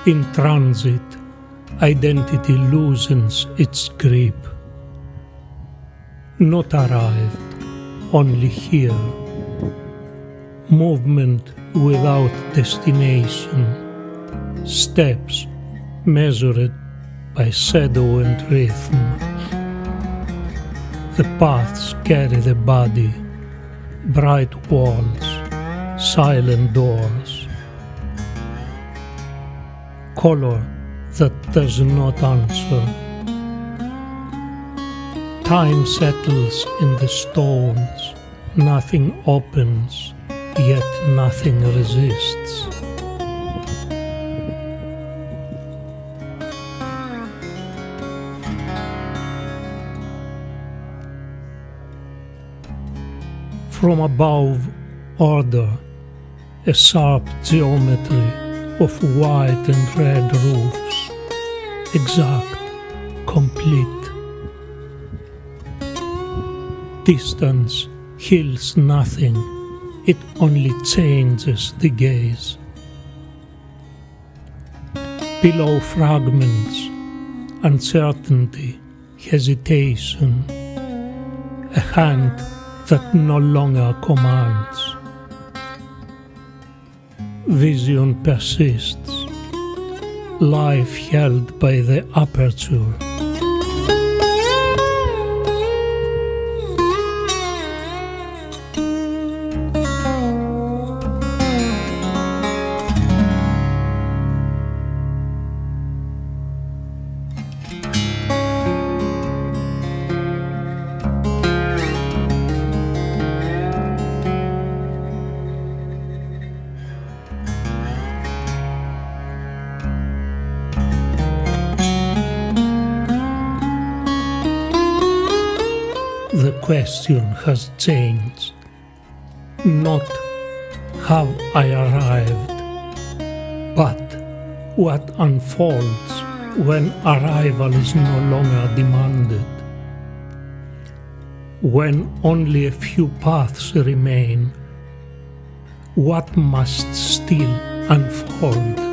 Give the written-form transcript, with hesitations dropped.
In transit, identity loosens its grip. Not arrived, only here. Movement without destination. Steps measured by shadow and rhythm. The paths carry the body, bright walls, silent doors. Color that does not answer. Time settles in the stones, nothing opens, yet nothing resists. From above, order, a sharp geometry of white and red roofs, exact, complete. Distance heals nothing, it only changes the gaze. Below fragments, uncertainty, hesitation, a hand that no longer commands. Vision persists, life held by the aperture. The question has changed. Not have I arrived, but what unfolds when arrival is no longer demanded. When only a few paths remain, what must still unfold?